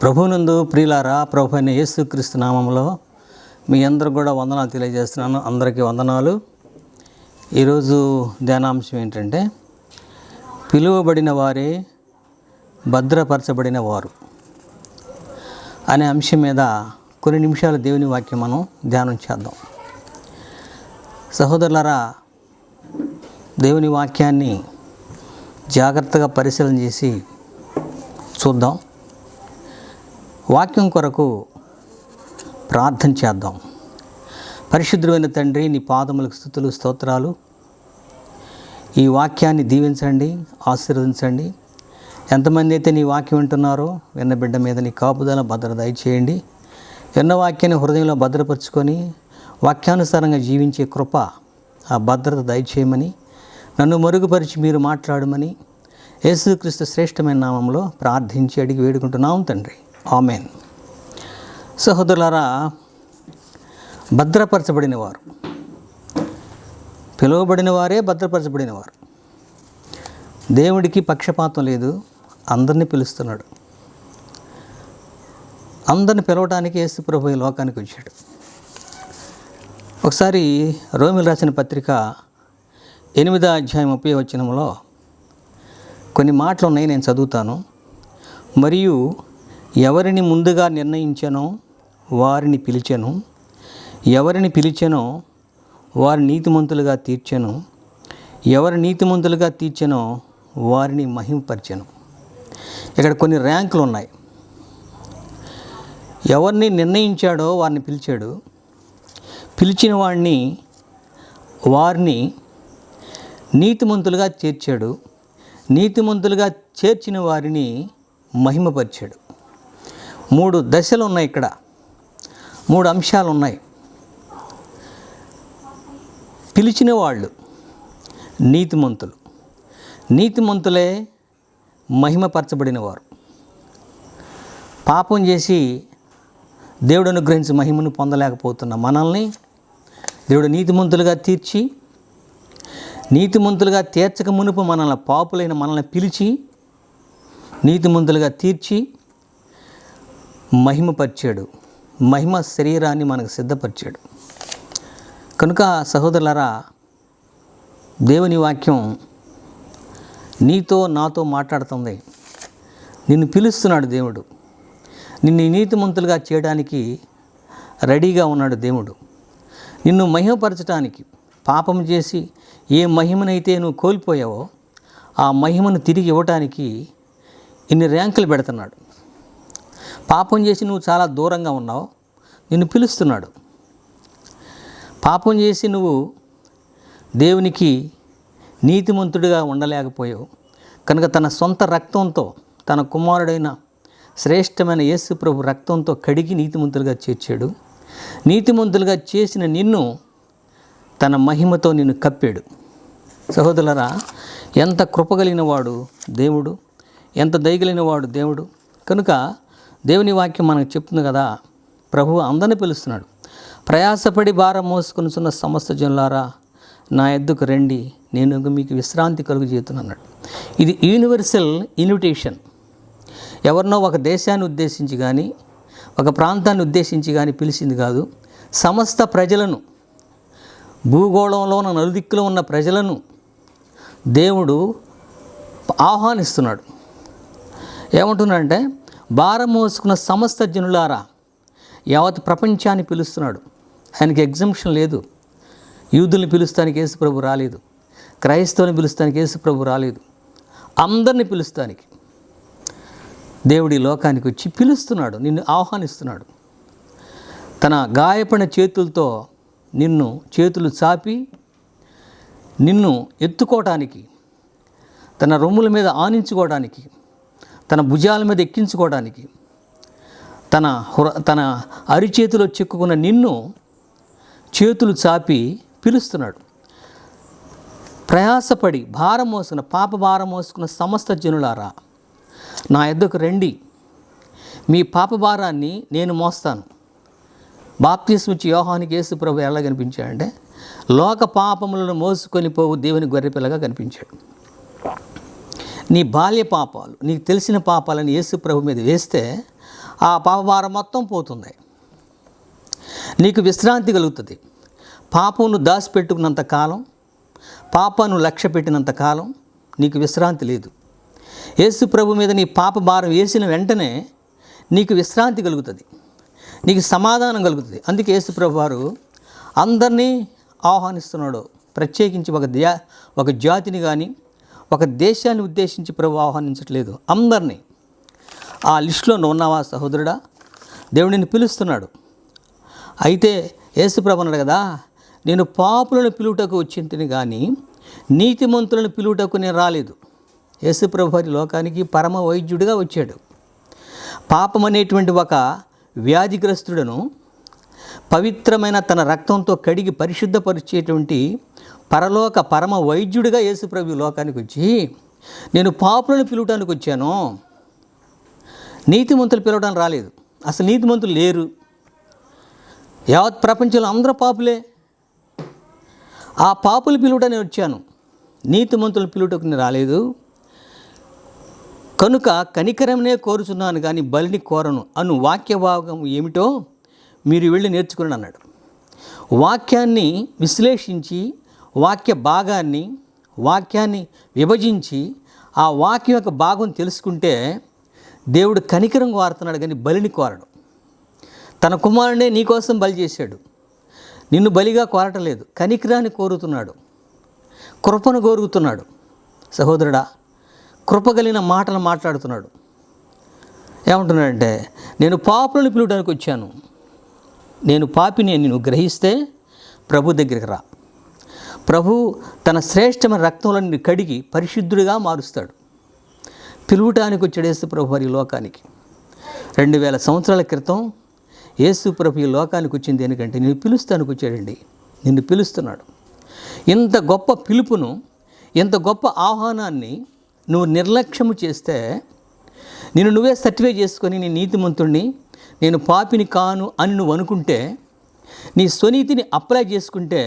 ప్రభువునందు ప్రియులారా, ప్రభు అయిన యేసుక్రీస్తు నామంలో మీ అందరికి కూడా వందనాలు తెలియజేస్తున్నాను. అందరికీ వందనాలు. ఈరోజు ధ్యానాంశం ఏంటంటే, పిలువబడిన వారే భద్రపరచబడిన వారు అనే అంశం మీద కొన్ని నిమిషాలు దేవుని వాక్యం మనం ధ్యానం చేద్దాం. సహోదరులారా, దేవుని వాక్యాన్ని జాగ్రత్తగా పరిశీలన చేసి చూద్దాం. వాక్యం కొరకు ప్రార్థన చేద్దాం. పరిశుద్ధమైన తండ్రి, నీ పాదములకు స్తుతులు స్తోత్రాలు. ఈ వాక్యాన్ని దీవించండి, ఆశీర్వదించండి. ఎంతమంది అయితే నీ వాక్యం వింటున్నారో విన్న బిడ్డ మీద నీ కాపుదల భద్రత దయచేయండి. విన్న వాక్యాన్ని హృదయంలో భద్రపరుచుకొని వాక్యానుసారంగా జీవించే కృప, ఆ భద్రత దయచేయమని, నన్ను మరుగుపరిచి మీరు మాట్లాడమని యేసుక్రీస్తు శ్రేష్టమైన నామంలో ప్రార్థించి అడిగి వేడుకుంటున్నాం తండ్రి. ఆమెన్. సహోదరులారా, భద్రపరచబడిన వారు, పిలువబడిన వారే భద్రపరచబడిన వారు. దేవుడికి పక్షపాతం లేదు, అందరినీ పిలుస్తున్నాడు. అందరిని పిలవడానికి యేసు ప్రభువు ఈ లోకానికి వచ్చాడు. ఒకసారి రోమిలు రాసిన పత్రిక 8వ అధ్యాయం 30వ వచనంలో కొన్ని మాటలు ఉన్నాయి, నేను చదువుతాను. మరియు ఎవరిని ముందుగా నిర్ణయించానో వారిని పిలిచెను, ఎవరిని పిలిచెనో వారి నీతిమంతులుగా తీర్చెను, ఎవరి నీతిమంతులుగా తీర్చెనో వారిని మహిమపరిచెను. ఇక్కడ కొన్ని ర్యాంకులు ఉన్నాయి. ఎవరిని నిర్ణయించాడో వారిని పిలిచాడు, పిలిచిన వారిని నీతిమంతులుగా చేర్చాడు, నీతిమంతులుగా చేర్చిన వారిని మహిమపరిచాడు. 3 దశలు ఉన్నాయి, ఇక్కడ 3 అంశాలు ఉన్నాయి. పిలిచిన వాళ్ళు నీతిమంతులు, నీతిమంతులే మహిమపరచబడిన వారు. పాపం చేసి దేవుడు అనుగ్రహించి మహిమను పొందలేకపోతున్న మనల్ని దేవుడు నీతిమంతులుగా తీర్చి, నీతిమంతులుగా తీర్చక మునుపు మనల్ని, పాపులైన మనల్ని పిలిచి నీతిమంతులుగా తీర్చి మహిమపరిచాడు. మహిమ శరీరాన్ని మనకు సిద్ధపరిచాడు. కనుక సహోదరులారా, దేవుని వాక్యం నీతో నాతో మాట్లాడుతుంది. నిన్ను పిలుస్తున్నాడు దేవుడు. నిన్ను నీతిమంతులుగా చేయడానికి రెడీగా ఉన్నాడు దేవుడు. నిన్ను మహిమపరచడానికి, పాపం చేసి ఏ మహిమనైతే నువ్వు కోల్పోయావో ఆ మహిమను తిరిగి ఇవ్వటానికి ఇన్ని ర్యాంకులు పెడుతున్నాడు. పాపం చేసి నువ్వు చాలా దూరంగా ఉన్నావు, నిన్ను పిలుస్తున్నాడు. పాపం చేసి నువ్వు దేవునికి నీతిమంతుడిగా ఉండలేకపోయావు కనుక తన సొంత రక్తంతో, తన కుమారుడైన శ్రేష్టమైన యేసు ప్రభు రక్తంతో కడిగి నీతిమంతులుగా చేర్చాడు. నీతిమంతులుగా చేసిన నిన్ను తన మహిమతో నిన్ను కప్పాడు. సహోదరులారా, ఎంత కృపగలిగిన వాడు దేవుడు, ఎంత దయగలిగిన వాడు దేవుడు. కనుక దేవుని వాక్యం మనకు చెప్తుంది కదా, ప్రభువు అందరిని పిలుస్తున్నాడు. ప్రయాసపడి భారం మోసుకొనుచున్న సమస్త జనులారా నా యొద్దకు రండి, నేను మీకు విశ్రాంతి కలుగజేస్తున్నాడు. ఇది యూనివర్సల్ ఇన్విటేషన్. ఎవరినో ఒక దేశాన్ని ఉద్దేశించి కానీ, ఒక ప్రాంతాన్ని ఉద్దేశించి కానీ పిలిచింది కాదు. సమస్త ప్రజలను, భూగోళంలో ఉన్న నలుదిక్కులో ఉన్న ప్రజలను దేవుడు ఆహ్వానిస్తున్నాడు. ఏమంటున్నాడంటే, భారం మోసుకున్న సమస్త జనులారా, యావత్ ప్రపంచాన్ని పిలుస్తున్నాడు. ఆయనకి ఎగ్జంప్షన్ లేదు. యూదుల్ని పిలుస్తానికి యేసు ప్రభు రాలేదు, క్రైస్తవుని పిలుస్తానికి యేసు ప్రభు రాలేదు. అందరిని పిలుస్తానికి దేవుడి లోకానికి వచ్చి పిలుస్తున్నాడు, నిన్ను ఆహ్వానిస్తున్నాడు. తన గాయపడిన చేతులతో నిన్ను చేతులు చాపి నిన్ను ఎత్తుకోవటానికి, తన రొమ్ముల మీద ఆనించుకోవడానికి, తన భుజాల మీద ఎక్కించుకోవడానికి, తన అరిచేతిలో చిక్కుకున్న నిన్ను చేతులు చాపి పిలుస్తున్నాడు. ప్రయాసపడి భారం మోసుకున్న, పాప భారం మోసుకున్న సమస్త జనులారా నా యొద్దకు రండి, మీ పాప భారాన్ని నేను మోస్తాను. బాప్తిస్మం ఇచ్చి యోహానుకి యేసు ప్రభు ఎలా కనిపించాడంటే, లోక పాపములను మోసుకొని పోవు దేవుని గొర్రెపిల్లగా కనిపించాడు. నీ బాల్య పాపాలు, నీకు తెలిసిన పాపాలను యేసు ప్రభు మీద వేస్తే ఆ పాపభారం మొత్తం పోతుంది. నీకు విశ్రాంతి కలుగుతుంది. పాపమును దాచిపెట్టుకున్నంత కాలం, పాపను లక్ష్య పెట్టినంత కాలం నీకు విశ్రాంతి లేదు. యేసు ప్రభు మీద నీ పాప భారం వేసిన వెంటనే నీకు విశ్రాంతి కలుగుతుంది, నీకు సమాధానం కలుగుతుంది. అందుకే యేసు ప్రభు వారు అందరినీ ఆహ్వానిస్తున్నాడు. ప్రత్యేకించి ఒక జాతిని కానీ ఒక దేశాన్ని ఉద్దేశించి ప్రభు ఆహ్వానించట్లేదు, అందరినీ. ఆ లిస్టులో ఉన్నావా సహోదరుడా? దేవుడిని పిలుస్తున్నాడు. అయితే యేసు ప్రభు అన్నాడు కదా, నేను పాపులను పిలువుటకు వచ్చింటిని కానీ నీతిమంతులను పిలువుటకు నేను రాలేదు. యేసు ప్రభు వారి లోకానికి పరమ వైద్యుడిగా వచ్చాడు. పాపం అనేటువంటి ఒక వ్యాధిగ్రస్తుడను పవిత్రమైన తన రక్తంతో కడిగి పరిశుద్ధపరిచేటువంటి పరలోక పరమ వైద్యుడిగా యేసు ప్రభు లోకానికి వచ్చి, నేను పాపులను పిలువటానికి వచ్చాను, నీతిమంతులు పిలవడానికి రాలేదు. అసలు నీతిమంతులు లేరు. యావత్ ప్రపంచంలో అందరూ పాపులే. ఆ పాపులు పిలువటానికి వచ్చాను, నీతిమంతులు పిలువటకు నేను రాలేదు. కనుక కనికరమనే కోరుచున్నాను కానీ బలిని కోరను అను వాక్య భాగం ఏమిటో మీరు వెళ్ళి నేర్చుకుని అన్నాడు. వాక్యాన్ని విశ్లేషించి వాక్యాన్ని విభజించి ఆ వాక్యం యొక్క భాగం తెలుసుకుంటే దేవుడు కనికరం కోరుతున్నాడు కానీ బలిని కోరడు. తన కుమారుడే నీకోసం బలి చేశాడు. నిన్ను బలిగా కోరటలేదు, కనికరాన్ని కోరుతున్నాడు, కృపను కోరుతున్నాడు. సహోదరుడా, కృపగలిగిన మాటలు మాట్లాడుతున్నాడు. ఏమంటున్నాడంటే, నేను పాపులను పిలువడానికి వచ్చాను, నేను పాపిని అని నువ్వు గ్రహిస్తే ప్రభు దగ్గరికి రా. ప్రభు తన శ్రేష్టమైన రక్తంలో నిన్ను కడిగి పరిశుద్ధుడిగా మారుస్తాడు. పిలువటానికి వచ్చాడు యేసు ప్రభు వారి లోకానికి. 2000 సంవత్సరాల క్రితం యేసు ప్రభు ఈ లోకానికి వచ్చింది ఎందుకంటే నిన్ను పిలుస్తానికి వచ్చాడండి. నిన్ను పిలుస్తున్నాడు. ఇంత గొప్ప పిలుపును, ఇంత గొప్ప ఆహ్వానాన్ని నువ్వు నిర్లక్ష్యము చేస్తే, నువ్వే సర్టిఫై చేసుకొని నేను నీతిమంతుడిని, నేను పాపిని కాను అని నువ్వు అనుకుంటే, నీ స్వనీతిని అప్లై చేసుకుంటే,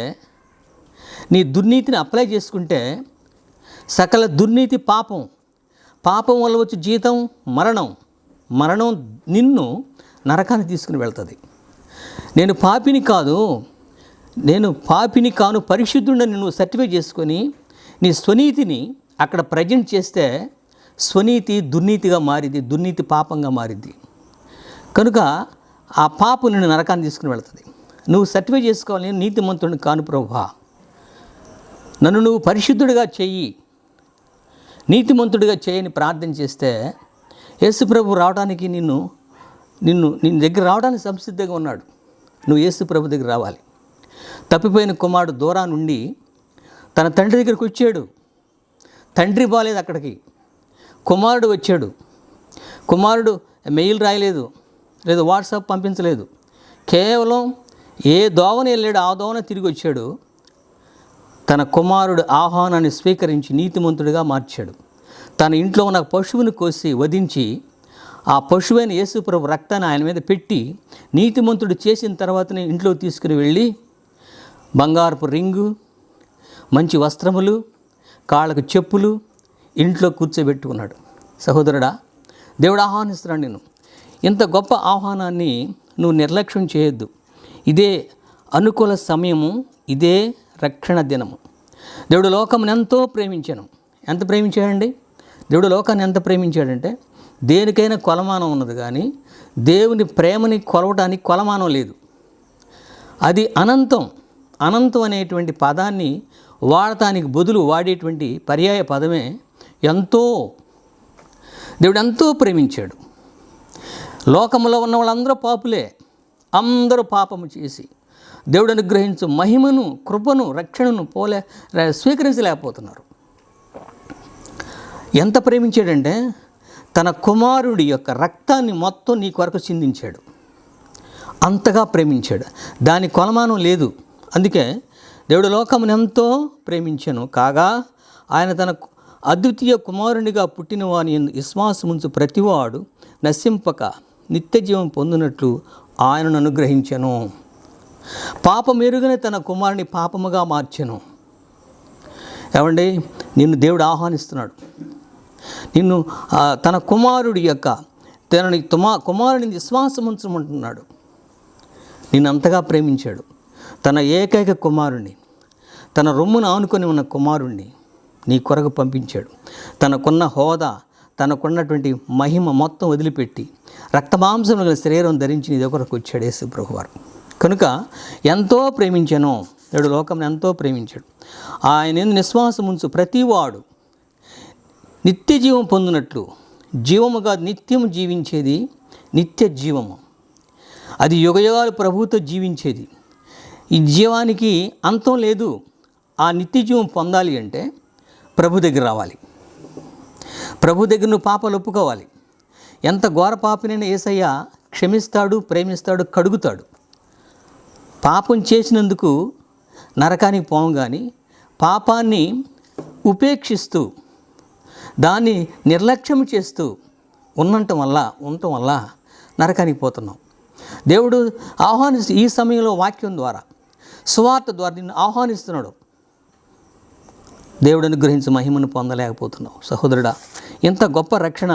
నీ దుర్నీతిని అప్లై చేసుకుంటే, సకల దుర్నీతి పాపం వల్ల వచ్చే జీతం మరణం నిన్ను నరకాన్ని తీసుకుని వెళ్తుంది. నేను పాపిని కాను పరిశుద్ధుడని నువ్వు సర్టిఫై చేసుకొని నీ స్వనీతిని అక్కడ ప్రజెంట్ చేస్తే స్వనీతి దుర్నీతిగా మారింది, దుర్నీతి పాపంగా మారింది. కనుక ఆ పాపం నిన్ను నరకాన్ని తీసుకుని వెళ్తుంది. నువ్వు సర్టిఫై చేసుకోవాలి, నేను నీతిమంతుడిని కాను ప్రభువా, నన్ను నువ్వు పరిశుద్ధుడిగా చెయ్యి, నీతిమంతుడిగా చేయని ప్రార్థన చేస్తే యేసు ప్రభు రావడానికి నిన్ను దగ్గర రావడానికి సంసిద్ధంగా ఉన్నాడు. నువ్వు యేసు ప్రభు దగ్గర రావాలి. తప్పిపోయిన కుమారుడు దూరం నుండి తన తండ్రి దగ్గరికి వచ్చాడు. తండ్రి బాలేదు అక్కడికి, కుమారుడు వచ్చాడు. కుమారుడు మెయిల్ రాయలేదు, లేదా వాట్సాప్ పంపించలేదు. కేవలం ఏ దోవన వెళ్ళాడు ఆ దోవన తిరిగి వచ్చాడు. తన కుమారుడు ఆహ్వానాన్ని స్వీకరించి నీతిమంతుడిగా మార్చాడు. తన ఇంట్లో ఉన్న పశువుని కోసి వధించి ఆ పశువైన యేసు ప్రభు రక్తాన్ని ఆయన మీద పెట్టి నీతిమంతుడు చేసిన తర్వాతనే ఇంట్లో తీసుకుని వెళ్ళి బంగారపు రింగు, మంచి వస్త్రములు, కాళ్ళకు చెప్పులు ఇంట్లో కూర్చోబెట్టుకున్నాడు. సహోదరుడా, దేవుడు ఆహ్వానిస్తున్నాడు నిన్ను. ఇంత గొప్ప ఆహ్వానాన్ని నువ్వు నిర్లక్ష్యం చేయొద్దు. ఇదే అనుకూల సమయము, ఇదే రక్షణ దినము. దేవుడు లోకమును ఎంతో ప్రేమించాను. ఎంత ప్రేమించాడండి? దేవుడు లోకాన్ని ఎంత ప్రేమించాడంటే, దేనికైనా కొలమానం ఉన్నది కానీ దేవుని ప్రేమని కొలవడానికి కొలమానం లేదు. అది అనంతం అనేటువంటి పదాన్ని వాడటానికి బదులు వాడేటువంటి పర్యాయ పదమే ఎంతో. దేవుడు ఎంతో ప్రేమించాడు. లోకంలో ఉన్న వాళ్ళందరూ పాపులే, అందరూ పాపము చేసి దేవుడు అనుగ్రహించు మహిమను, కృపను, రక్షణను స్వీకరించలేకపోతున్నారు. ఎంత ప్రేమించాడంటే తన కుమారుడి యొక్క రక్తాన్ని మొత్తం నీ కొరకు చిందించాడు. అంతగా ప్రేమించాడు, దాని కొలమానం లేదు. అందుకే దేవుడు లోకమును ఎంతో ప్రేమించెను కాగా ఆయన తన అద్వితీయ కుమారునిగా పుట్టిన వాని విశ్వాసముంచు ప్రతివాడు నశింపక నిత్య జీవం పొందినట్లు ఆయనను అనుగ్రహించెను. పాపం ఎరుగనే తన కుమారుని పాపముగా మార్చెను. ఏమండి, నిన్ను దేవుడు ఆహ్వానిస్తున్నాడు. నిన్ను తన కుమారుడి యొక్క తనని కుమారుని విశ్వాసం ఉంచమంటున్నాడు. నిన్ను అంతగా ప్రేమించాడు. తన ఏకైక కుమారుణ్ణి, తన రొమ్మును ఆనుకొని ఉన్న కుమారుణ్ణి నీ కొరకు పంపించాడు. తనకున్న హోదా, తనకున్నటువంటి మహిమ మొత్తం వదిలిపెట్టి రక్తమాంసములు గల శరీరం ధరించి నీ దగ్గరకు వచ్చాడు యేసు ప్రభువారు. కనుక ఎంతో ప్రేమించాను, నేడు లోకం ఎంతో ప్రేమించాడు. ఆయన యందు విశ్వాసం ఉంచు ప్రతివాడు నిత్య జీవం పొందినట్లు, జీవముగా నిత్యము జీవించేది నిత్య జీవము, అది యుగయుగాలు ప్రభువుతో జీవించేది. ఈ జీవానికి అంతం లేదు. ఆ నిత్య జీవం పొందాలి అంటే ప్రభు దగ్గర రావాలి. ప్రభు దగ్గర నువ్వు పాపాలు ఒప్పుకోవాలి. ఎంత ఘోర పాపినైనా యేసయ్య క్షమిస్తాడు, ప్రేమిస్తాడు, కడుగుతాడు. పాపం చేసినందుకు నరకానికి పోం, కానీ పాపాన్ని ఉపేక్షిస్తూ దాన్ని నిర్లక్ష్యం చేస్తూ ఉండటం వల్ల నరకానికి పోతున్నాం. దేవుడు ఈ సమయంలో వాక్యం ద్వారా, సువార్త ద్వారా నిన్ను ఆహ్వానిస్తున్నాడు. దేవుడు అనుగ్రహించి మహిమను పొందలేకపోతున్నావు. సహోదరుడా, ఇంత గొప్ప రక్షణ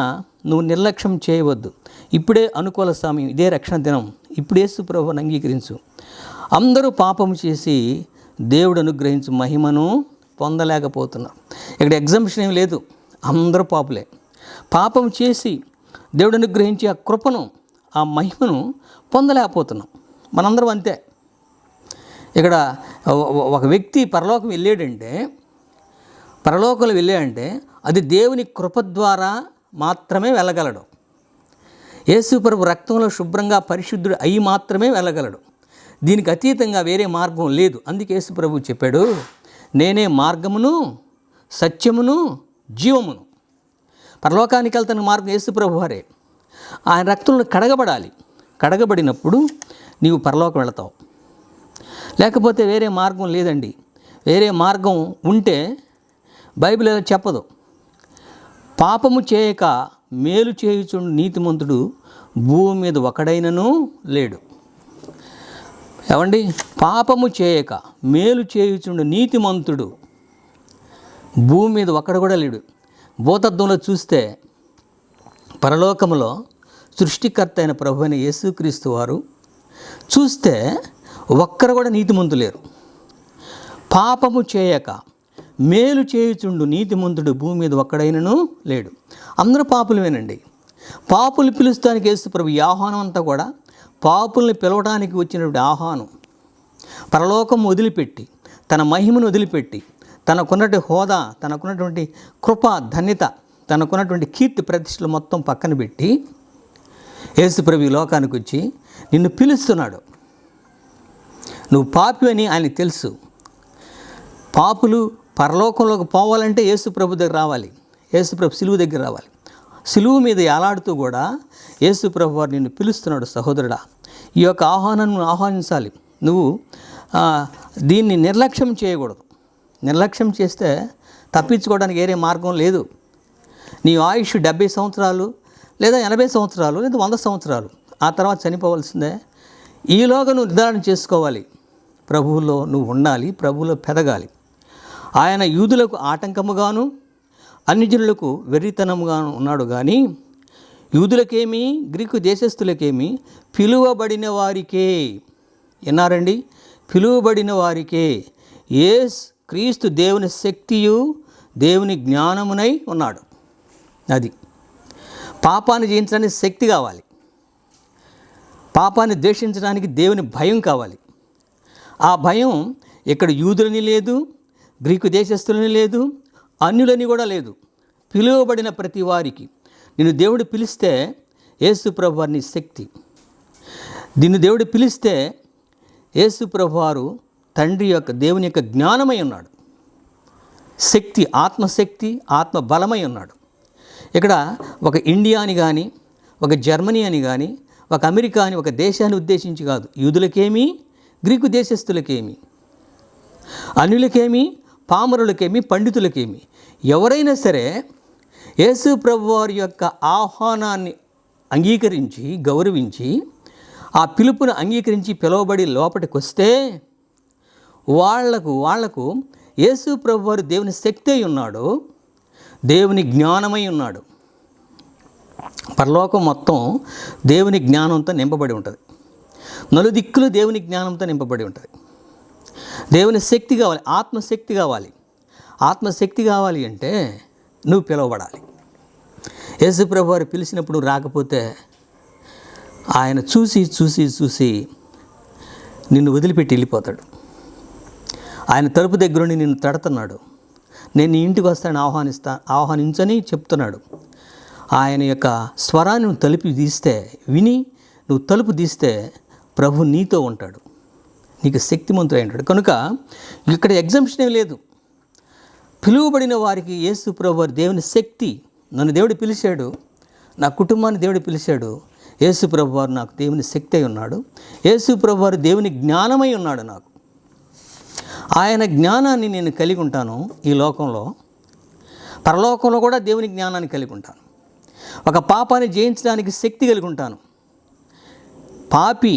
నువ్వు నిర్లక్ష్యం చేయవద్దు. ఇప్పుడే అనుకూల సమయం, ఇదే రక్షణ దినం. ఇప్పుడు యేసు ప్రభువుని అంగీకరించు. అందరూ పాపం చేసి దేవుడు అనుగ్రహించి మహిమను పొందలేకపోతున్నారు. ఇక్కడ ఎగ్జంప్షన్ ఏం లేదు, అందరూ పాపులే. పాపం చేసి దేవుడు అనుగ్రహించి ఆ కృపను, ఆ మహిమను పొందలేకపోతున్నాం. మనందరం అంతే. ఇక్కడ ఒక వ్యక్తి పరలోకంలో వెళ్ళాడంటే అది దేవుని కృప ద్వారా మాత్రమే వెళ్ళగలడు. యేసు ప్రభు రక్తంలో శుభ్రంగా పరిశుద్ధుడు అయి మాత్రమే వెళ్ళగలడు. దీనికి అతీతంగా వేరే మార్గం లేదు. అందుకే యేసు ప్రభు చెప్పాడు, నేనే మార్గమును, సత్యమును, జీవమును. పరలోకానికి వెళ్తున్న మార్గం యేసు ప్రభు వారే. ఆయన రక్తంలో కడగబడాలి. కడగబడినప్పుడు నీవు పరలోకం వెళతావు. లేకపోతే వేరే మార్గం లేదండి. వేరే మార్గం ఉంటే బైబిల్ ఎలా చెప్పదు. పాపము చేయక మేలు చేయుచుండు నీతిమంతుడు భూమి మీద ఒకడైనను లేడు. ఏమండి, పాపము చేయక మేలు చేయుచుండు నీతిమంతుడు భూమి మీద ఒక్కడు కూడా లేడు. భూతత్వంలో చూస్తే పరలోకములో సృష్టికర్త అయిన ప్రభు అయిన యేసుక్రీస్తు వారు చూస్తే ఒక్కరు కూడా నీతిమంతులు లేరు. పాపము చేయక మేలు చేయుచుండు నీతిమంతుడు భూమి మీద ఒక్కడైనను లేడు. అందరూ పాపులమేనండి. పాపులు పిలుస్తానికి యేసు ప్రభు ఈ ఆహ్వానం అంతా కూడా పాపుల్ని పిలవడానికి వచ్చినటువంటి ఆహ్వానం. పరలోకం వదిలిపెట్టి, తన మహిమను వదిలిపెట్టి, తనకున్నటువంటి హోదా, తనకున్నటువంటి కృప, ధన్యత, తనకున్నటువంటి కీర్తి ప్రతిష్టలు మొత్తం పక్కన పెట్టి యేసు ప్రభు ఈ లోకానికి వచ్చి నిన్ను పిలుస్తున్నాడు. నువ్వు పాపి అని ఆయనకు తెలుసు. పాపులు పరలోకంలోకి పోవాలంటే యేసు ప్రభు దగ్గర రావాలి. యేసు ప్రభు సిలువు దగ్గర రావాలి. సిలువు మీద ఏలాడుతూ కూడా యేసు ప్రభు వారు నిన్ను పిలుస్తున్నాడు. సహోదరుడా, ఈ యొక్క ఆహ్వానాన్ని ఆహ్వానించాలి. నువ్వు దీన్ని నిర్లక్ష్యం చేయకూడదు. నిర్లక్ష్యం చేస్తే తప్పించుకోవడానికి వేరే మార్గం లేదు. నీ ఆయుష్ 70 సంవత్సరాలు లేదా 80 సంవత్సరాలు లేదా 100 సంవత్సరాలు, ఆ తర్వాత చనిపోవాల్సిందే. ఈలోగా నువ్వు నిర్ధారణ చేసుకోవాలి. ప్రభువులో నువ్వు ఉండాలి, ప్రభువులో పెరగాలి. ఆయన యూదులకు ఆటంకముగాను అన్యజనులకు వెర్రితనముగాను ఉన్నాడు. కానీ యూదులకేమి గ్రీకు దేశస్థులకేమి పిలువబడిన వారికే, విన్నారండి, పిలువబడిన వారికే క్రీస్తు దేవుని శక్తియు దేవుని జ్ఞానమునై ఉన్నాడు. అది పాపాన్ని జయించడానికి శక్తి కావాలి. పాపాన్ని ద్వేషించడానికి దేవుని భయం కావాలి. ఆ భయం ఇక్కడ యూదులని లేదు, గ్రీకు దేశస్థులని లేదు, అన్యులని కూడా లేదు. పిలువబడిన ప్రతి వారికి నిన్ను దేవుడు పిలిస్తే యేసు ప్రభు వారిని శక్తి. నిన్ను దేవుడు పిలిస్తే యేసు ప్రభు వారు తండ్రి యొక్క దేవుని యొక్క జ్ఞానమై ఉన్నాడు. శక్తి, ఆత్మశక్తి, ఆత్మ బలమై ఉన్నాడు. ఇక్కడ ఒక ఇండియా అని కానీ, ఒక జర్మనీ అని కానీ, ఒక అమెరికా అని ఒక దేశాన్ని ఉద్దేశించి కాదు. యూదులకేమి, గ్రీకు దేశస్థులకేమి, అన్యులకేమి, పామరులకేమి, పండితులకేమి, ఎవరైనా సరే యేసు ప్రభు వారి యొక్క ఆహ్వానాన్ని అంగీకరించి, గౌరవించి, ఆ పిలుపును అంగీకరించి పిలువబడి లోపలికి వస్తే వాళ్లకు యేసు ప్రభు వారు దేవుని శక్తి అయి ఉన్నాడు, దేవుని జ్ఞానమై ఉన్నాడు. పరలోకం మొత్తం దేవుని జ్ఞానంతో నింపబడి ఉంటుంది. నలుదిక్కులు దేవుని జ్ఞానంతో నింపబడి ఉంటుంది. దేవుని శక్తి కావాలి, ఆత్మశక్తి కావాలి. ఆత్మశక్తి కావాలి అంటే నువ్వు పిలువబడాలి. యేసుప్రభు వారు పిలిచినప్పుడు రాకపోతే ఆయన చూసి చూసి చూసి నిన్ను వదిలిపెట్టి వెళ్ళిపోతాడు. ఆయన తలుపు దగ్గరుండి నిన్ను తడుతున్నాడు. నేను నీ ఇంటికి వస్తానని ఆహ్వానించని చెప్తున్నాడు. ఆయన యొక్క స్వరాన్ని నువ్వు తలుపు తీస్తే, విని నువ్వు తలుపు తీస్తే ప్రభు నీతో ఉంటాడు, నీకు శక్తిమంతుడై ఉంటాడు. కనుక ఇక్కడ ఎగ్జంప్షన్ ఏం లేదు. పిలువబడిన వారికి యేసు ప్రభు వారి దేవుని శక్తి, నన్ను దేవుడు పిలిచాడు, నా కుటుంబాన్ని దేవుడు పిలిచాడు, యేసు ప్రభు వారు నాకు దేవుని శక్తి అయి ఉన్నాడు, యేసు ప్రభు వారు దేవుని జ్ఞానమై ఉన్నాడు. నాకు ఆయన జ్ఞానాన్ని నేను కలిగి ఉంటాను. ఈ లోకంలో, పరలోకంలో కూడా దేవుని జ్ఞానాన్ని కలిగి ఉంటాను. ఒక పాపాన్ని జయించడానికి శక్తి కలిగి ఉంటాను. పాపి,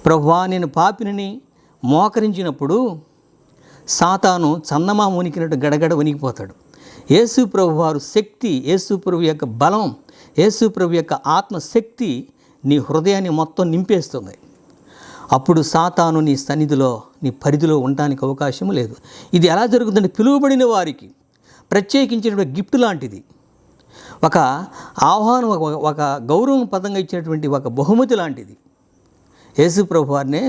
ప్రభువా నేను పాపిని మోకరించినప్పుడు సాతాను చందమామ వణికినట్టు గడగడ వణికిపోతాడు. యేసు ప్రభు వారు శక్తి, యేసు ప్రభు యొక్క బలం, యేసు ప్రభు యొక్క ఆత్మశక్తి నీ హృదయాన్ని మొత్తం నింపేస్తుంది. అప్పుడు సాతాను నీ సన్నిధిలో, నీ పరిధిలో ఉండడానికి అవకాశం లేదు. ఇది ఎలా జరుగుతుందంటే పిలువబడిన వారికి ప్రత్యేకించినటువంటి గిఫ్ట్ లాంటిది, ఒక ఆహ్వానం, ఒక గౌరవం పదంగా ఇచ్చినటువంటి ఒక బహుమతి లాంటిది. యేసు ప్రభు వారినే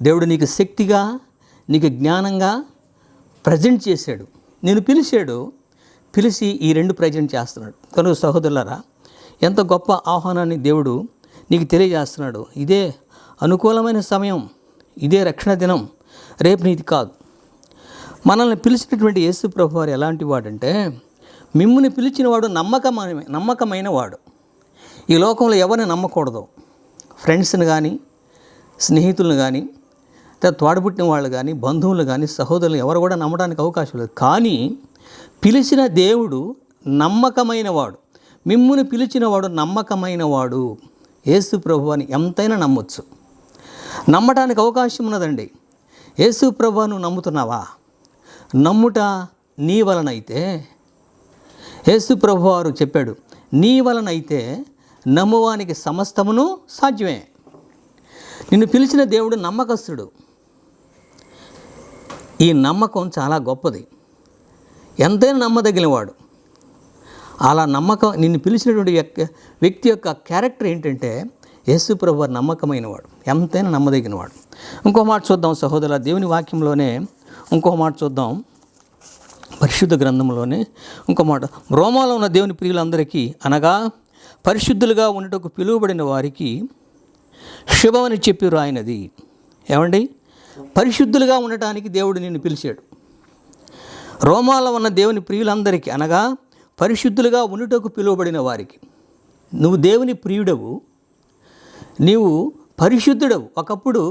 దేవుడు నీకు శక్తిగా, నీకు జ్ఞానంగా ప్రజెంట్ చేశాడు. నేను పిలిచాడు, పిలిచి ఈ రెండు ప్రజెంట్ చేస్తున్నాడు. కనుక సహోదరులారా, ఎంత గొప్ప ఆహ్వానాన్ని దేవుడు నీకు తెలియజేస్తున్నాడు. ఇదే అనుకూలమైన సమయం, ఇదే రక్షణ దినం, రేపు నీది కాదు. మనల్ని పిలిచినటువంటి యేసు ప్రభు వారు ఎలాంటి వాడంటే, మిమ్ముని పిలిచినవాడు నమ్మకమైన వాడు. ఈ లోకంలో ఎవరిని నమ్మకూడదు. ఫ్రెండ్స్ని కానీ, స్నేహితులను కానీ, తోడబుట్టిన వాళ్ళు కానీ, బంధువులు కానీ, సహోదరులు ఎవరు కూడా నమ్మడానికి అవకాశం లేదు. కానీ పిలిచిన దేవుడు నమ్మకమైన వాడు. మిమ్ముని పిలిచినవాడు నమ్మకమైన వాడు. యేసు ప్రభువాని ఎంతైనా నమ్మొచ్చు, నమ్మటానికి అవకాశం ఉన్నదండి. యేసు ప్రభువా నువ్వు నమ్ముతున్నావా? నమ్ముట నీ వలనైతే, యేసు ప్రభువారు చెప్పాడు, నీ వలనైతే నమ్మువానికి సమస్తమును సాధ్యమే. నిన్ను పిలిచిన దేవుడు నమ్మకస్తుడు. ఈ నమ్మకం చాలా గొప్పది, ఎంతైనా నమ్మదగినవాడు. అలా నమ్మకం, నిన్ను పిలిచినటువంటి వ్యక్తి యొక్క క్యారెక్టర్ ఏంటంటే యేసు ప్రభువు నమ్మకమైన వాడు, ఎంతైనా నమ్మదగినవాడు. ఇంకో మాట చూద్దాం సహోదరుల, దేవుని వాక్యంలోనే ఇంకో మాట చూద్దాం, పరిశుద్ధ గ్రంథంలోనే ఇంకో మాట. రోమాలో ఉన్న దేవుని ప్రియులందరికీ, అనగా పరిశుద్ధులుగా ఉండటకు పిలువబడిన వారికి శుభమని చెప్పి రాయినది. ఏమండి, పరిశుద్ధులుగా ఉండటానికి దేవుడు నిన్ను పిలిచాడు. రోమాలో ఉన్న దేవుని ప్రియులందరికీ, అనగా పరిశుద్ధులుగా ఉండుటకు పిలువబడిన వారికి. నువ్వు దేవుని ప్రియుడవు, నీవు పరిశుద్ధుడవు. ఒకప్పుడు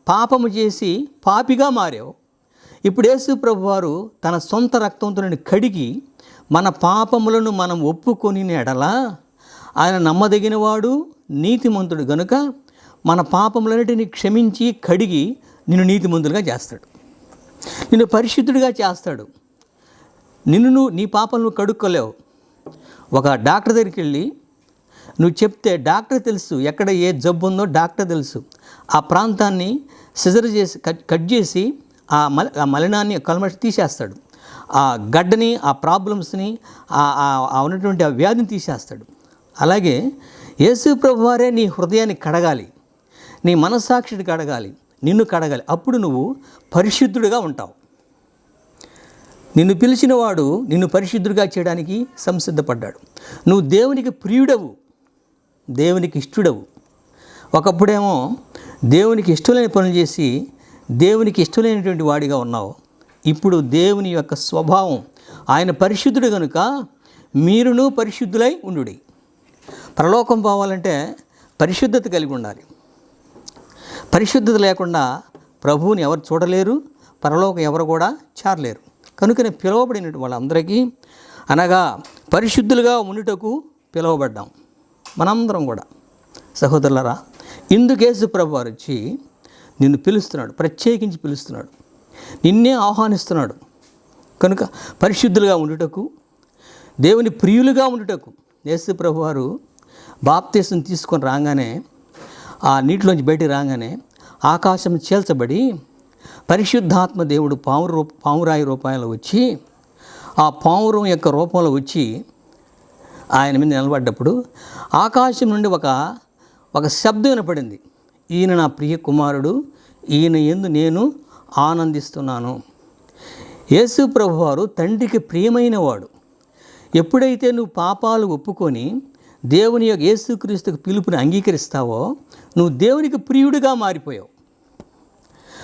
పాపము చేసి పాపిగా మారావు. ఇప్పుడు యేసు ప్రభు వారు తన సొంత రక్తంతో నిన్ను కడిగి, మన పాపములను మనం ఒప్పుకొని ఎడల ఆయన నమ్మదగినవాడు, నీతిమంతుడు గనుక మన పాపములన్నిటిని క్షమించి కడిగి నిన్ను నీతిమంతులుగా చేస్తాడు, నిన్ను పరిశుద్ధుడిగా చేస్తాడు. నీ పాపలను కడుక్కోలేవు. ఒక డాక్టర్ దగ్గరికి వెళ్ళి నువ్వు చెప్తే డాక్టర్ తెలుసు, ఎక్కడ ఏ జబ్బు ఉందో డాక్టర్ తెలుసు. ఆ ప్రాంతాన్ని సిజర్ చేసి కట్ చేసి ఆ మలినాన్ని కల్మష్ తీసేస్తాడు. ఆ గడ్డని, ఆ ప్రాబ్లమ్స్ని, ఉన్నటువంటి ఆ వ్యాధిని తీసేస్తాడు. అలాగే యేసు ప్రభు వారే నీ హృదయాన్ని కడగాలి, నీ మనస్సాక్షిని కడగాలి, నిన్ను కడగాలి. అప్పుడు నువ్వు పరిశుద్ధుడిగా ఉంటావు. నిన్ను పిలిచినవాడు నిన్ను పరిశుద్ధుడిగా చేయడానికి సంసిద్ధపడ్డాడు. నువ్వు దేవునికి ప్రియుడవు, దేవునికి ఇష్టడవు. ఒకప్పుడేమో దేవునికి ఇష్టమైన పనులు చేసి దేవునికి ఇష్టమైనటువంటి వాడిగా ఉన్నావు. ఇప్పుడు దేవుని యొక్క స్వభావం, ఆయన పరిశుద్ధుడు కనుక మీరును పరిశుద్ధులై ఉండుడి. పరలోకం పోవాలంటే పరిశుద్ధత కలిగి ఉండాలి. పరిశుద్ధత లేకుండా ప్రభువుని ఎవరు చూడలేరు, పరలోకం ఎవరు కూడా చేరలేరు. కనుకనే పిలువబడిన వాళ్ళందరికీ, అనగా పరిశుద్ధులుగా ఉండుటకు పిలువబడ్డాం మనందరం కూడా. సహోదరులారా, ఇందుకు యేసు ప్రభు వారు వచ్చి నిన్ను పిలుస్తున్నాడు, ప్రత్యేకించి పిలుస్తున్నాడు, నిన్నే ఆహ్వానిస్తున్నాడు. కనుక పరిశుద్ధులుగా ఉండుటకు, దేవుని ప్రియులుగా ఉండుటకు యేసు ప్రభు వారు బాప్తీసం తీసుకొని రాగానే, ఆ నీటిలోంచి బయటికి రాగానే ఆకాశం చీల్చబడి పరిశుద్ధాత్మ దేవుడు పావురాయి రూపాయలు వచ్చి, ఆ పావురం యొక్క రూపంలో వచ్చి ఆయన మీద నిలబడ్డప్పుడు ఆకాశం నుండి ఒక శబ్దం వినపడింది. ఈయన నా ప్రియ కుమారుడు, ఈయన యందు నేను ఆనందిస్తున్నాను. యేసు ప్రభువారు తండ్రికి ప్రియమైన వాడు. ఎప్పుడైతే నువ్వు పాపాలు ఒప్పుకొని దేవుని యొక్క యేసుక్రీస్తుకు పిలుపుని అంగీకరిస్తావో నువ్వు దేవునికి ప్రియుడిగా మారిపోయావు.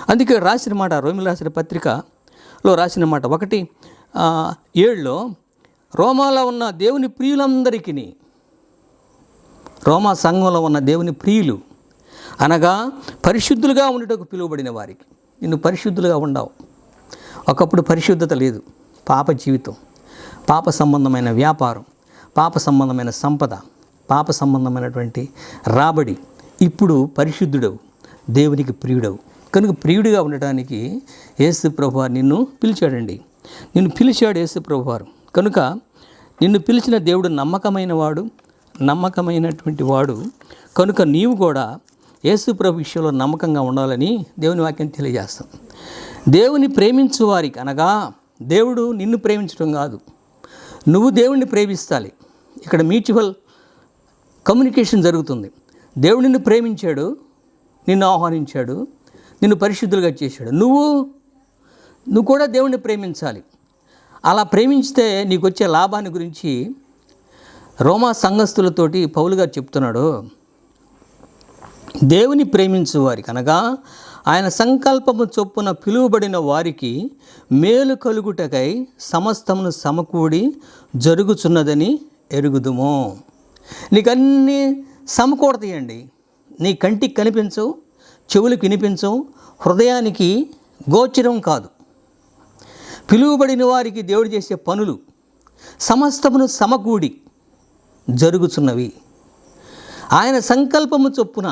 అందుకే రాసిన మాట, రోమిలు రాసిన పత్రికలో రాసిన మాట 1:7 రోమాలో ఉన్న దేవుని ప్రియులందరికీ, రోమా సంఘంలో ఉన్న దేవుని ప్రియులు అనగా పరిశుద్ధులుగా ఉండటకు పిలువబడిన వారికి. నిన్ను పరిశుద్ధులుగా ఉండవు. ఒకప్పుడు పరిశుద్ధత లేదు. పాప జీవితం, పాప సంబంధమైన వ్యాపారం, పాప సంబంధమైన సంపద, పాప సంబంధమైనటువంటి రాబడి. ఇప్పుడు పరిశుద్ధుడవు, దేవునికి ప్రియుడవు. కనుక ప్రియుడిగా ఉండటానికి యేసు ప్రభువారు నిన్ను పిలిచాడండి. నిన్ను పిలిచాడు యేసు ప్రభువారు. కనుక నిన్ను పిలిచిన దేవుడు నమ్మకమైనటువంటి వాడు. కనుక నీవు కూడా యేసు ప్రభు విషయంలో నమ్మకంగా ఉండాలని దేవుని వాక్యం తెలియజేస్తాం. దేవుని ప్రేమించు వారికి, అనగా దేవుడు నిన్ను ప్రేమించడం కాదు, నువ్వు దేవుణ్ణి ప్రేమిస్తాలి. ఇక్కడ మ్యూచువల్ కమ్యూనికేషన్ జరుగుతుంది. దేవుడు నిన్ను ప్రేమించాడు, నిన్ను ఆహ్వానించాడు, నిన్ను పరిశుద్ధులుగా చేశాడు. నువ్వు కూడా దేవుణ్ణి ప్రేమించాలి. అలా ప్రేమించితే నీకు వచ్చే లాభాన్ని గురించి రోమా సంఘస్థులతోటి పౌలు గారు చెప్తున్నాడు. దేవుని ప్రేమించు వారికి, అనగా ఆయన సంకల్పము చొప్పున పిలువబడిన వారికి మేలు కలుగుటకై సమస్తమును సమకూడి జరుగుచున్నదని ఎరుగుదుము. నీకు అన్నీ సమకూడతాయండి. నీ కంటికి కనిపించవు, చెవులకు వినిపించవు, హృదయానికి గోచరం కాదు. పిలువబడిన వారికి దేవుడు చేసే పనులు సమస్తమును సమకూడి జరుగుచున్నవి. ఆయన సంకల్పము చొప్పున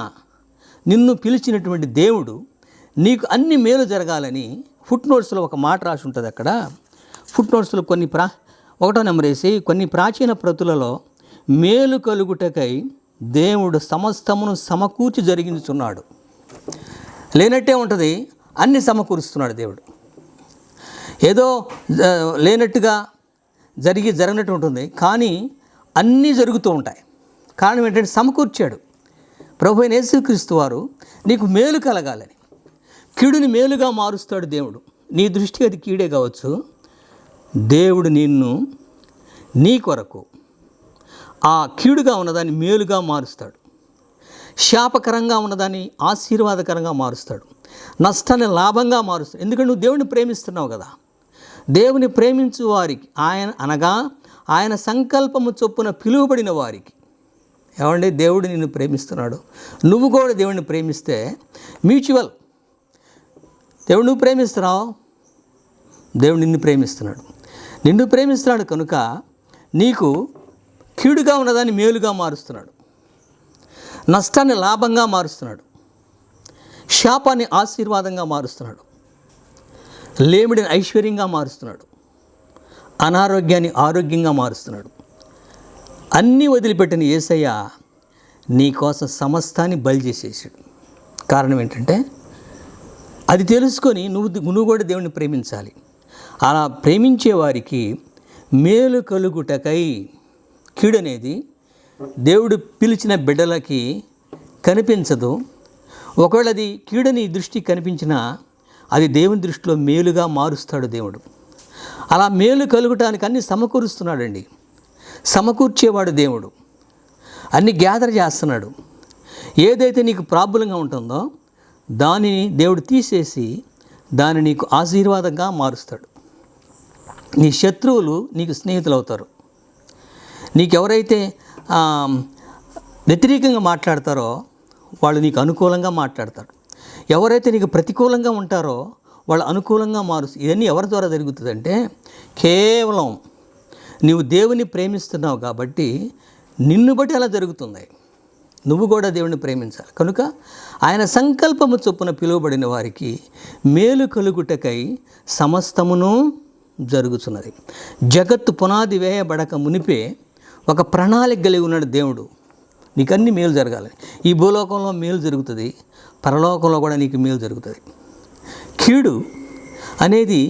నిన్ను పిలిచినటువంటి దేవుడు నీకు అన్ని మేలు జరగాలని ఫుట్ నోట్స్లో ఒక మాట రాసి ఉంటుంది. అక్కడ ఫుట్ నోట్స్లో ఒకటో నెంబర్ వేసి కొన్ని ప్రాచీన ప్రతులలో మేలు కలుగుటకై దేవుడు సమస్తమును సమకూర్చి జరిగించున్నాడు. లేనట్టే ఉంటుంది, అన్ని సమకూరుస్తున్నాడు దేవుడు. ఏదో లేనట్టుగా జరగనట్టు ఉంటుంది, కానీ అన్నీ జరుగుతూ ఉంటాయి. కారణం ఏంటంటే సమకూర్చాడు. ప్రభు అయిన యేసుక్రీస్తు వారు నీకు మేలు కలగాలని, కీడుని మేలుగా మారుస్తాడు దేవుడు. నీ దృష్టికి అది కీడే కావచ్చు, దేవుడు నిన్ను నీ కొరకు ఆ కీడుగా ఉన్నదాన్ని మేలుగా మారుస్తాడు. శాపకరంగా ఉన్నదాన్ని ఆశీర్వాదకరంగా మారుస్తాడు. నష్టాన్ని లాభంగా మారుస్తాడు. ఎందుకంటే నువ్వు దేవుని ప్రేమిస్తున్నావు కదా. దేవుని ప్రేమించు వారికి, ఆయన సంకల్పము చొప్పున పిలువబడిన వారికి. ఏమండి, దేవుడు నిన్ను ప్రేమిస్తున్నాడు, నువ్వు కూడా దేవుడిని ప్రేమిస్తే మ్యూచువల్. దేవుడు నువ్వు ప్రేమిస్తున్నావు, దేవుడు నిన్ను ప్రేమిస్తున్నాడు కనుక నీకు కీడుగా ఉన్నదాన్ని మేలుగా మారుస్తున్నాడు, నష్టాన్ని లాభంగా మారుస్తున్నాడు, శాపాన్ని ఆశీర్వాదంగా మారుస్తున్నాడు, లేమిడిని ఐశ్వర్యంగా మారుస్తున్నాడు, అనారోగ్యాన్ని ఆరోగ్యంగా మారుస్తున్నాడు. అన్నీ వదిలిపెట్టిన యేసయ్య నీ కోసం సమస్తాన్ని బలి చేసేసాడు. కారణం ఏంటంటే అది తెలుసుకొని నువ్వు కూడా దేవుని ప్రేమించాలి. అలా ప్రేమించే వారికి మేలు కలుగుటకై, కీడనేది దేవుడు పిలిచిన బిడ్డలకి కనిపించదు. ఒకవేళ అది కీడని దృష్టికి కనిపించినా అది దేవుని దృష్టిలో మేలుగా మారుస్తాడు దేవుడు. అలా మేలు కలుగటానికి అన్ని సమకూరుస్తున్నాడండి. సమకూర్చేవాడు దేవుడు. అన్ని గ్యాదర్ చేస్తున్నాడు. ఏదైతే నీకు ప్రాబ్లంగా ఉంటుందో దానిని దేవుడు తీసేసి దాన్ని నీకు ఆశీర్వాదంగా మారుస్తాడు. నీ శత్రువులు నీకు స్నేహితులు అవుతారు. నీకెవరైతే వ్యతిరేకంగా మాట్లాడతారో వాళ్ళు నీకు అనుకూలంగా మాట్లాడతారు. ఎవరైతే నీకు ప్రతికూలంగా ఉంటారో వాళ్ళు అనుకూలంగా మారుస్తారు. ఇవన్నీ ఎవరి ద్వారా జరుగుతుందంటే కేవలం నీవు దేవుని ప్రేమిస్తున్నావు కాబట్టి నిన్ను బట్టి అలా జరుగుతుంది. నువ్వు కూడా దేవుని ప్రేమించాలి. కనుక ఆయన సంకల్పము చొప్పున పిలువబడిన వారికి మేలు కలుగుటకై సమస్తమును జరుగుతున్నది. జగత్తు పునాది వేయబడక మునిపే ఒక ప్రణాళిక కలిగి ఉన్నాడు దేవుడు. నీకు అన్ని మేలు జరగాలి. ఈ భూలోకంలో మేలు జరుగుతుంది, పరలోకంలో కూడా నీకు మేలు జరుగుతుంది. కీడు అనేది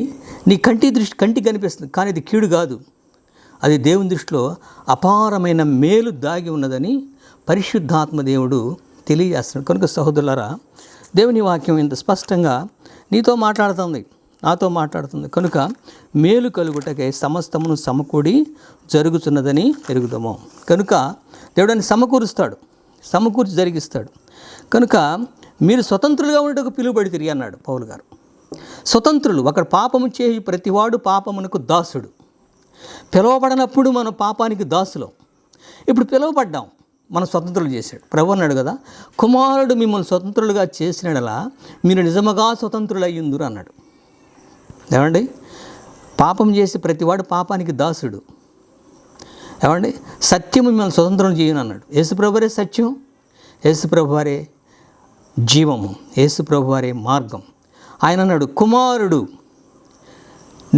నీ కంటికి కనిపిస్తుంది, కానీ అది కీడు కాదు. అది దేవుని దృష్టిలో అపారమైన మేలు దాగి ఉన్నదని పరిశుద్ధాత్మ దేవుడు తెలియజేస్తున్నాడు. కనుక సహోదరులారా, దేవుని వాక్యం ఇంత స్పష్టంగా నీతో మాట్లాడుతుంది, నాతో మాట్లాడుతుంది. కనుక మేలు కలుగుటకై సమస్తమును సమకూడి జరుగుతున్నదని ఎరుగుదాము. కనుక దేవుడిని సమకూర్చి జరిగిస్తాడు. కనుక మీరు స్వతంత్రులుగా ఉండటకు పిలువబడితిరి అన్నాడు పౌలు గారు. స్వతంత్రులు, అక్కడ పాపము చేసి ప్రతివాడు పాపమునకు దాసుడు. పిలువబడినప్పుడు మనం పాపానికి దాసులం. ఇప్పుడు పిలువబడ్డాం, మనం స్వతంత్రులు చేశాడు. ప్రభు అన్నాడు కదా, కుమారుడు మిమ్మల్ని స్వతంత్రులుగా చేసినలా మీరు నిజముగా స్వతంత్రులు అయ్యిందురు అన్నాడు. ఏమండి, పాపం చేసి ప్రతివాడు పాపానికి దాసుడు. ఏమండి, సత్యము మిమ్మల్ని స్వతంత్రం చేయను అన్నాడు. యేసుప్రభువారే సత్యం, యేసుప్రభువారే జీవము, యేసుప్రభువారే మార్గం. ఆయన అన్నాడు, కుమారుడు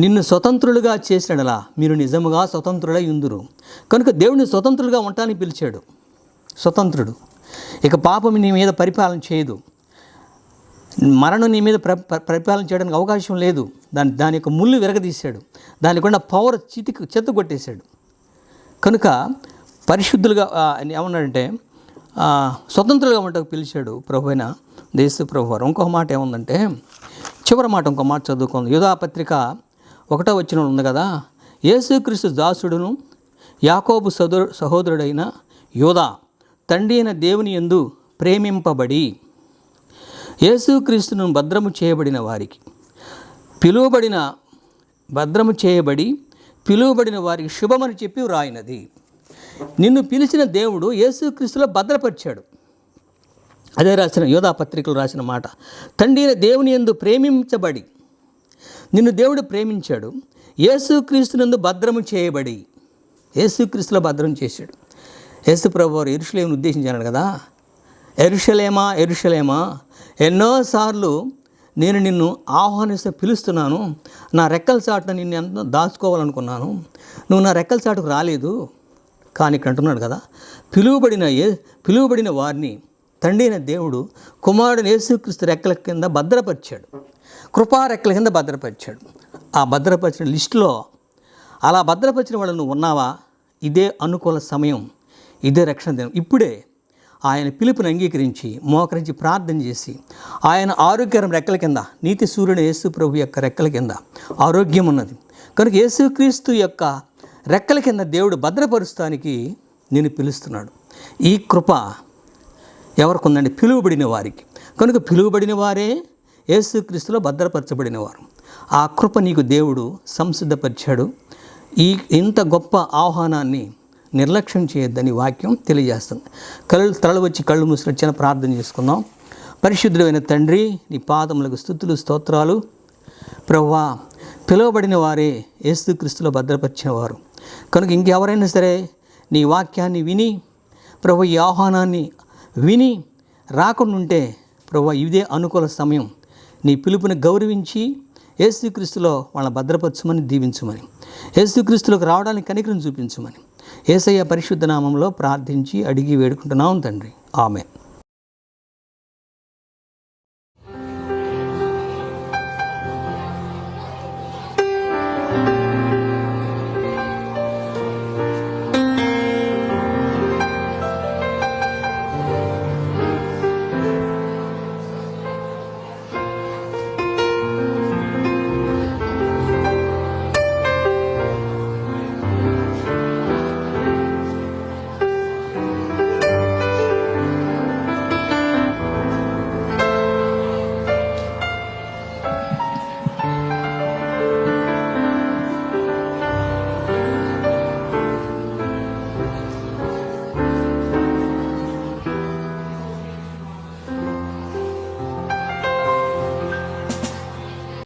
నిన్ను స్వతంత్రులుగా చేసినలా మీరు నిజముగా స్వతంత్రులై ఉందురు. కనుక దేవుడిని స్వతంత్రులుగా ఉండటానికి పిలిచాడు. స్వతంత్రుడు. ఇక పాపం నీ మీద పరిపాలన చేయదు, మరణం నీ మీద పరిపాలన చేయడానికి అవకాశం లేదు. దాని యొక్క ముళ్ళు విరగదీశాడు, దానికున్న పవర్ చెత్త కొట్టేశాడు. కనుక పరిశుద్ధులుగా ఏమన్నాడంటే స్వతంత్రులుగా ఉండటకు పిలిచాడు ప్రభు అయిన యేసు ప్రభు వారు. ఇంకొక మాట ఏముందంటే, చివరి మాట ఇంకో మాట చదువుకుంది. యూదా పత్రిక 1వ వచనం ఉంది కదా, యేసుక్రీస్తు దాసుడును యాకోబు సహోదరుడైన యూదా తండ్రి అయిన దేవుని యందు ప్రేమింపబడి యేసుక్రీస్తును భద్రము చేయబడిన వారికి పిలువబడిన వారికి శుభమని చెప్పి వ్రాయినది. నిన్ను పిలిచిన దేవుడు యేసుక్రీస్తులో భద్రపరిచాడు. అదే రాసిన యూదా పత్రికలు రాసిన మాట. తండ్రి అయిన దేవుని యందు ప్రేమించబడి, నిన్ను దేవుడు ప్రేమించాడు, యేసుక్రీస్తునందు భద్రము చేయబడి, యేసుక్రీస్తులో భద్రం చేశాడు. యేసు ప్రభువారు యెరూషలేమును ఉద్దేశించాడు కదా, యెరూషలేమా ఎన్నోసార్లు నేను నిన్ను ఆహ్వానిస్తే పిలుస్తున్నాను, నా రెక్కల చాటున నిన్ను ఎంత దాచుకోవాలనుకున్నాను, నువ్వు నా రెక్కల చాటుకు రాలేదు. కానీ ఇక్కడ అంటున్నాడు కదా, పిలువబడిన వారిని తండ్రి అయిన దేవుడు కుమారుడు యేసుక్రీస్తు రెక్కల కింద భద్రపరిచాడు, కృపా రెక్కల కింద భద్రపరిచాడు. ఆ భద్రపరిచిన లిస్టులో అలా భద్రపరిచిన వాళ్ళు నువ్వు ఉన్నావా? ఇదే అనుకూల సమయం, ఇదే రక్షణ దినం. ఇప్పుడే ఆయన పిలుపుని అంగీకరించి మోకరించి ప్రార్థన చేసి ఆయన ఆరోగ్యకరం రెక్కల కింద, నీతి సూర్యుని యేసు ప్రభు యొక్క రెక్కల కింద ఆరోగ్యం ఉన్నది. కనుక యేసుక్రీస్తు యొక్క రెక్కల కింద దేవుడు భద్రపరుస్తానికి నేను పిలుస్తున్నాడు. ఈ కృప ఎవరికి ఉందండి? పిలువబడిన వారికి. కనుక పిలువబడిన వారే యేసుక్రీస్తులో భద్రపరచబడిన వారు. ఆ కృప నీకు దేవుడు సంసిద్ధపరిచాడు. ఇంత గొప్ప ఆహ్వానాన్ని నిర్లక్ష్యం చేయొద్దని వాక్యం తెలియజేస్తుంది. తలలు వచ్చి కళ్ళు మూసిన చిన్న ప్రార్థన చేసుకుందాం. పరిశుద్ధుడైన తండ్రి, నీ పాదములకు స్తుతులు స్తోత్రాలు. ప్రభువా, పిలువబడిన వారే యేసుక్రీస్తులో భద్రపరిచేవారు. కనుక ఇంకెవరైనా సరే నీ వాక్యాన్ని విని ప్రభు ఈ ఆహ్వానాన్ని విని రాకుండా ప్రభు ఇదే అనుకూల సమయం, నీ పిలుపుని గౌరవించి యేసుక్రీస్తులో వాళ్ళని భద్రపరచమని దీవించమని, యేసుక్రీస్తులోకి రావడానికి కనికరం చూపించమని యేసయ్య పరిశుద్ధ నామంలో ప్రార్థించి అడిగి వేడుకుంటున్నాం తండ్రి. ఆమేన్.